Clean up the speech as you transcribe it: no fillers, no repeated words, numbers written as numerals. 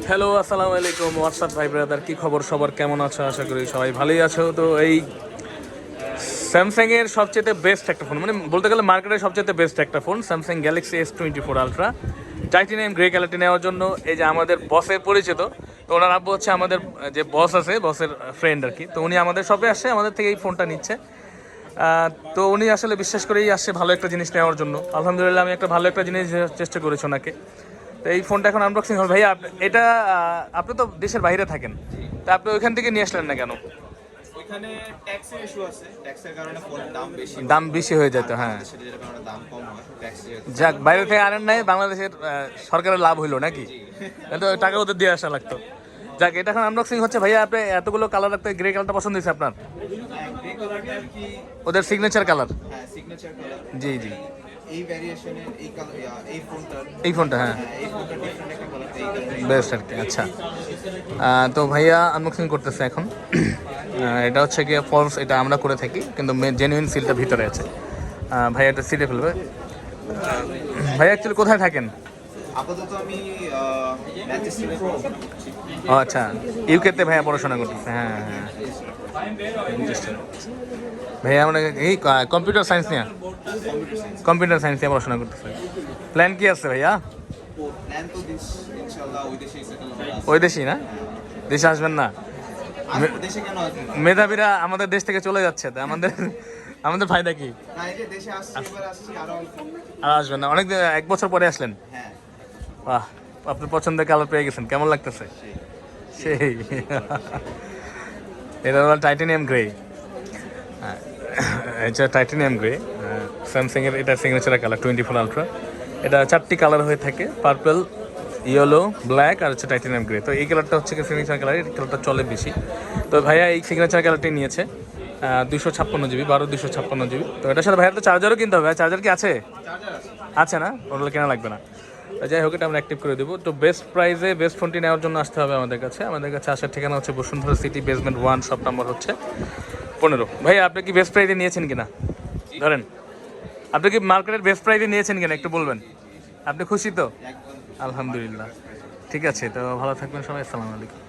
Hello, আসসালামু আলাইকুম। WhatsApp ভাই ব্রাদার, কি খবর সবার, কেমন আছো? আশা করি সবাই ভালোই আছো। তো এই স্যামসাংয়ের সবচেয়ে বেস্ট একটা ফোন, মানে বলতে গেলে মার্কেটের সবচেয়ে বেস্ট একটা phone, Samsung Galaxy S24 ultra titanium grey কালারটি নেওয়ার জন্য এই যে আমাদের বসের পরিচিত, তো ওনার আব্বু হচ্ছে আমাদের যে বস আছে, বসের ফ্রেন্ড আর কি। তো উনি আমাদের শপে আসছে, আমাদের থেকে এই ফোনটা নিচ্ছে। তো উনি আসলে বিশ্বাস করেই আসছে ভালো একটা জিনিস নেওয়ার জন্য। আলহামদুলিল্লাহ, আমি একটা ভালো একটা জিনিস দেওয়ার চেষ্টা করেছি ওনাকে। তো এই ফোনটা এখন আনবক্সিং হবে। ভাইয়া এটা আপনি তো দেশের বাইরে থাকেন, তা আপনি ওইখান থেকে নিয়ে আসলেন না কেন? ওইখানে ট্যাক্সের ইস্যু আছে, ট্যাক্সের কারণে ফোনের দাম বেশি দাম বেশি হয়ে যেত, হ্যাঁ। বাংলাদেশের যেটা কারণে দাম কম হয় ট্যাক্স যেহেতু। যাক, বাইরে থেকে আনেন নাই, বাংলাদেশের সরকারের লাভ হইলো নাকি? তো টাকা ওদের দিয়ে আসা লাগতো। যাক, এটা এখন আনবক্সিং হচ্ছে। ভাইয়া আপনি এতগুলো কালার রাখতে গ্রে কালারটা পছন্দ হয়েছে আপনার? গ্রে কালারটা আর কি, ওদের সিগনেচার কালার। হ্যাঁ সিগনেচার কালার। জি জি, এই ভ্যারিয়েশনের এই কালার, এই ফোনটার, এই ফোনটা, হ্যাঁ এই ফোনটা ডিফারেন্ট একটা কালার, এই কালার বেস্ট আর কি। আচ্ছা, তো ভাইয়া আনবক্সিং করতেছে এখন। এটা হচ্ছে গিয়ে ফলস, এটা আমরা করে থাকি, কিন্তু জেনুইন সিলটা ভিতরে আছে। ভাইয়া এটা সিলে ফেলবে। ভাইয়া অ্যাকচুয়ালি কোথায় থাকেন? আপাতত আমি ম্যানচেস্টারে। ও আচ্ছা, ইউকেতে ভাইয়া পড়াশোনা করতেছে। হ্যাঁ হ্যাঁ, Manchester। ভাইয়া মানে এই কম্পিউটার সায়েন্স নিয়ে, কম্পিউটার সায়েন্স নিয়ে পড়াশোনা করতেছে। প্ল্যান কি আছে ভাইয়া? প্ল্যান তো ইনশাআল্লাহ ওই দেশেই সেটেল হওয়ার। ওই দেশেই না, দেশে আসবেন না? আসবো, দেশে কেন আসবো না? মেধাবীরা আমাদের দেশ থেকে চলে যাচ্ছে, তো আমাদের আমাদের ফায়দা কি? না, এই যে দেশে আসছি, এবার আসছি আরো। আর আসবেন না? অনেক এক বছর পরে আসলেন। হ্যাঁ, বাহ, আপনার পছন্দের কালার পেয়ে গেছেন, কেমন লাগতেছে? সেই এটা হলো টাইটানিয়াম গ্রে। এটা টাইটানিয়াম গ্রে, স্যামসাংয়ের এটা সিগনেচার কালার 24 আলট্রা। এটা 4টি কালার হয়ে থাকে, পার্পল, ইয়েলো, ব্ল্যাক আর হচ্ছে টাইটানিয়াম গ্রে। তো এই কালারটা হচ্ছে সিগনেচার কালার, এই কালারটা চলে বেশি। তো ভাইয়া এই সিগনেচার কালারটি নিয়েছে 256 GB, 256 GB। তো এটার সাথে ভাইয়ার তো চার্জারও কিনতে হবে। চার্জার কি আছে? চার্জার আছে। আছে না? ওগুলো কেনা লাগবে না। তো যাই হোক, এটা আমরা অ্যাক্টিভ করে দেবো। তো বেস্ট প্রাইসে বেস্ট ফোনটি নেওয়ার জন্য আসতে হবে আমাদের কাছে। আমাদের কাছে আসার ঠিকানা হচ্ছে Bashundhara city, basement 1, shop number হচ্ছে 15। ভাই আপনি কি বেস্ট প্রাইসে নিয়েছেন কিনা? ধরেন, আপনি কি মার্কেটের বেস্ট প্রাইসে নিয়েছেন কিনা একটু বলবেন। আপনি খুশি তো? একদম। আলহামদুলিল্লাহ। ঠিক আছে, তো ভালো থাকবেন সবাই। আসসালামু আলাইকুম।